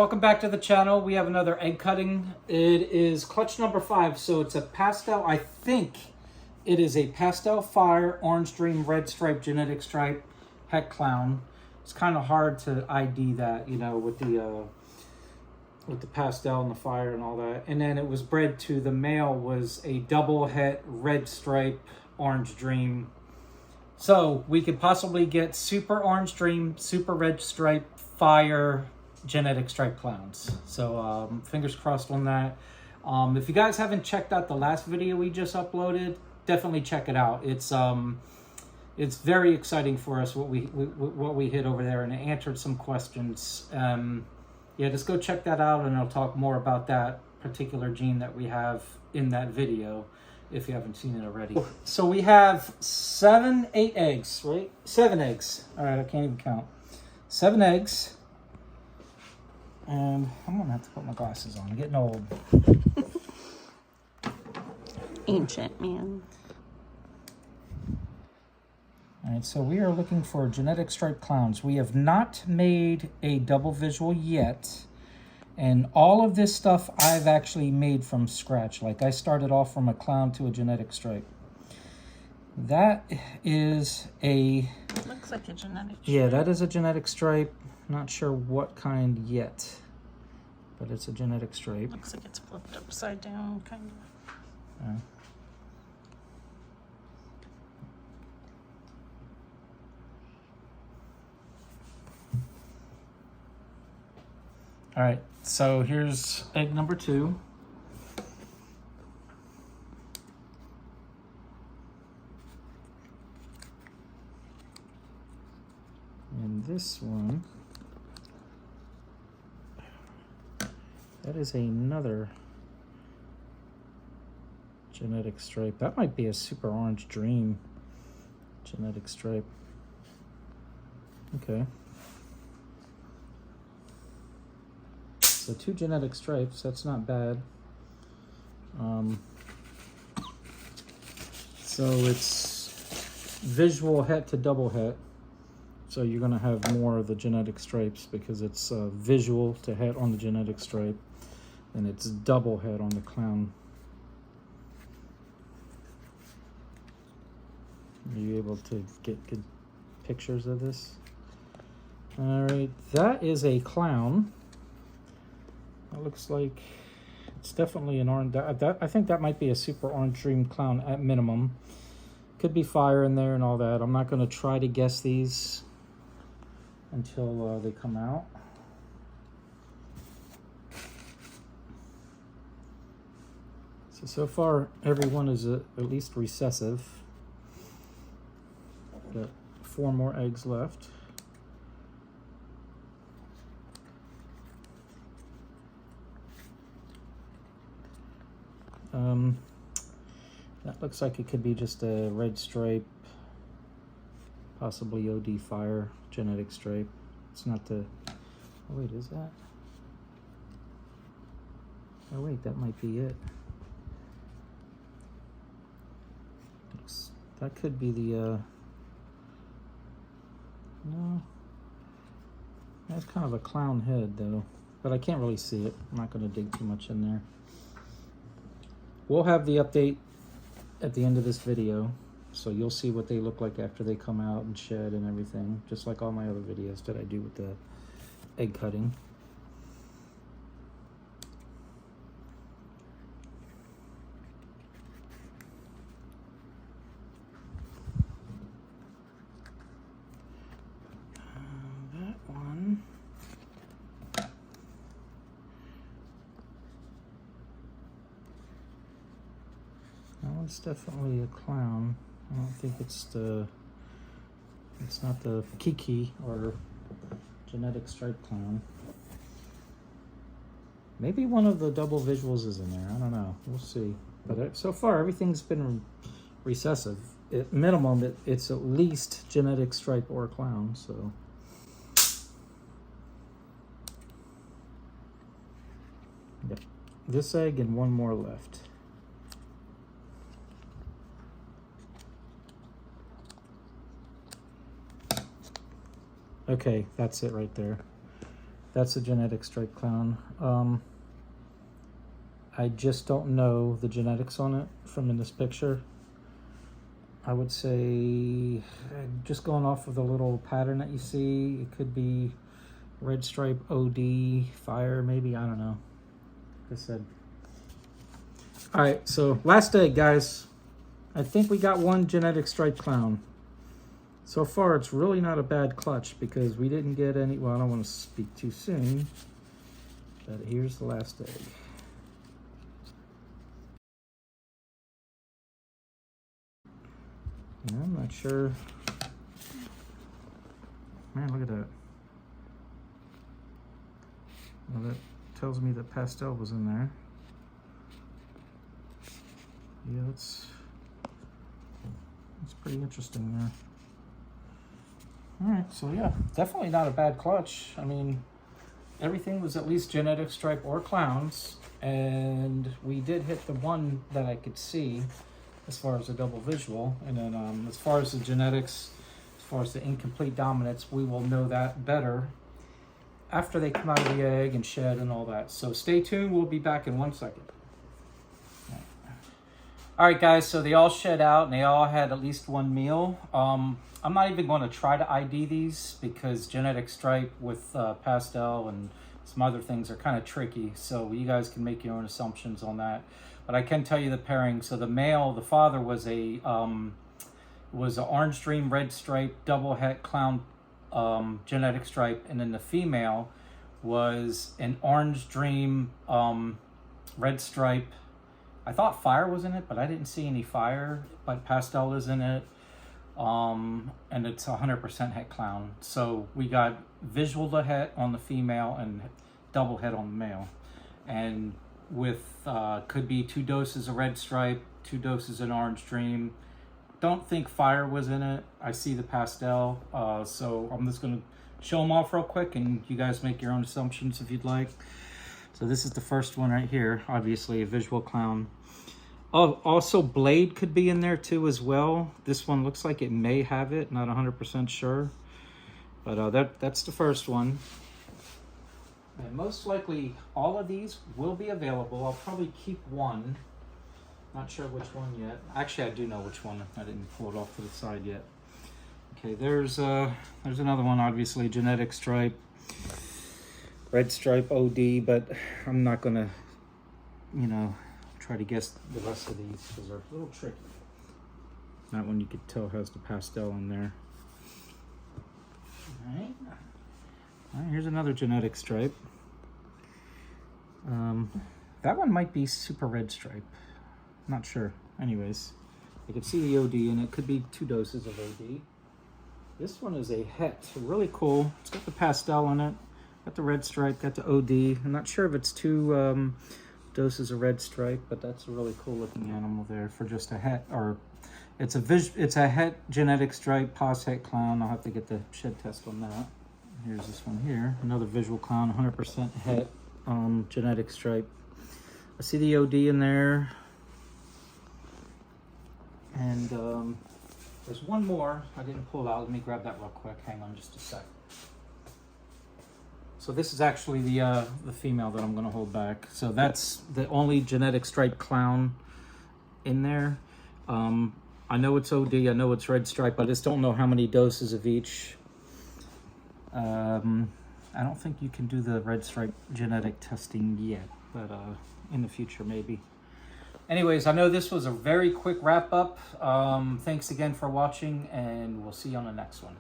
welcome back to the channel. We have another egg cutting. It is clutch number 5, so it's a pastel. I think it is a pastel fire, orange dream, red stripe, genetic stripe, het clown. It's kind of hard to ID that, you know, with the pastel and the fire and all that. And then it was bred to the male was a double het, red stripe, orange dream. So we could possibly get super orange dream, super red stripe, fire, genetic stripe clowns. So fingers crossed on that. If you guys haven't checked out the last video we just uploaded, definitely check it out. It's very exciting for us what we hit over there, and it answered some questions. Yeah, just go check that out, and I'll talk more about that particular gene that we have in that video if you haven't seen it already. So we have 8 eggs, right? 7 eggs. All right, I can't even count. 7 eggs. And I'm gonna have to put my glasses on. I'm getting old. Ancient man. All right, so we are looking for genetic stripe clowns. We have not made a double visual yet. And all of this stuff I've actually made from scratch. Like I started off from a clown to a genetic stripe. That is a... Looks like a genetic stripe. Yeah, that is a genetic stripe. Not sure what kind yet, but it's a genetic stripe. Looks like it's flipped upside down, kind of. All right, so here's egg number 2. And this one, that is another genetic stripe. That might be a super orange dream genetic stripe. Okay. So 2 genetic stripes, that's not bad. So it's visual het to double het. So you're gonna have more of the genetic stripes because it's visual to het on the genetic stripe, and it's double het on the clown. Are you able to get good pictures of this? All right, that is a clown. It looks like it's definitely an orange. I think that might be a super orange dream clown at minimum. Could be fire in there and all that. I'm not going to try to guess these until they come out. So far, everyone is at least recessive. Got 4 more eggs left. That looks like it could be just a red stripe, possibly OD fire genetic stripe. It's not the, oh wait, is that? Oh wait, that might be it. That could be the, no, that's kind of a clown head though, but I can't really see it. I'm not going to dig too much in there. We'll have the update at the end of this video, so you'll see what they look like after they come out and shed and everything, just like all my other videos that I do with the egg cutting. That one. It's definitely a clown. I don't think it's not the Kiki or genetic stripe clown. Maybe one of the double visuals is in there. I don't know. We'll see. But so far, everything's been recessive. At minimum, it's at least genetic stripe or clown. So. Yep. This egg and 1 more left. Okay, that's it right there. That's a genetic stripe clown. I just don't know the genetics on it from in this picture. I would say, just going off of the little pattern that you see, it could be red stripe OD, fire, maybe, I don't know. Like I said. All right, so last egg, guys. I think we got one genetic stripe clown. So far, it's really not a bad clutch because we didn't get any, well, I don't want to speak too soon, but here's the last egg. Yeah, I'm not sure. Man, look at that. Well, that tells me that pastel was in there. Yeah, that's pretty interesting there. All right, so yeah, definitely not a bad clutch. I mean, everything was at least genetic stripe or clowns, and we did hit the one that I could see as far as the double visual. And then as far as the genetics, as far as the incomplete dominance, we will know that better after they come out of the egg and shed and all that. So stay tuned, we'll be back in 1 second. All right, guys, so they all shed out and they all had at least one meal. I'm not even going to try to ID these because genetic stripe with pastel and some other things are kind of tricky. So you guys can make your own assumptions on that. But I can tell you the pairing. So the male, the father was a orange dream red stripe double het clown genetic stripe, and then the female was an orange dream red stripe. I thought fire was in it, but I didn't see any fire, but pastel is in it. And it's 100% het clown. So we got visual to het on the female and double het on the male. And with, could be 2 doses of red stripe, 2 doses of orange dream. Don't think fire was in it. I see the pastel. So I'm just gonna show them off real quick and you guys make your own assumptions if you'd like. So this is the first one right here, obviously a visual clown. Oh, also blade could be in there too as well. This one looks like it may have it, not 100% sure. But that's the first one. And most likely all of these will be available. I'll probably keep one. Not sure which one yet. Actually, I do know which one. I didn't pull it off to the side yet. Okay, there's another one, obviously, genetic stripe. Red stripe OD, but I'm not gonna, try to guess the rest of these because they're a little tricky. That one you could tell has the pastel in there. All right, here's another genetic stripe. That one might be super red stripe. Not sure. Anyways, you can see the OD and it could be 2 doses of OD. This one is a het, really cool. It's got the pastel in it. Got the red stripe, got the OD. I'm not sure if it's 2 doses of red stripe, but that's a really cool looking animal there for just a het, or it's a het genetic stripe pos het clown. I'll have to get the shed test on that. Here's this one here, another visual clown, 100% het genetic stripe. I see the OD in there. And there's one more I didn't pull out. Let me grab that real quick. Hang on just a sec. So this is actually the female that I'm going to hold back. So that's the only genetic stripe clown in there. I know it's OD. I know it's red stripe. I just don't know how many doses of each. I don't think you can do the red stripe genetic testing yet, but in the future maybe. Anyways, I know this was a very quick wrap up. Thanks again for watching, and we'll see you on the next one.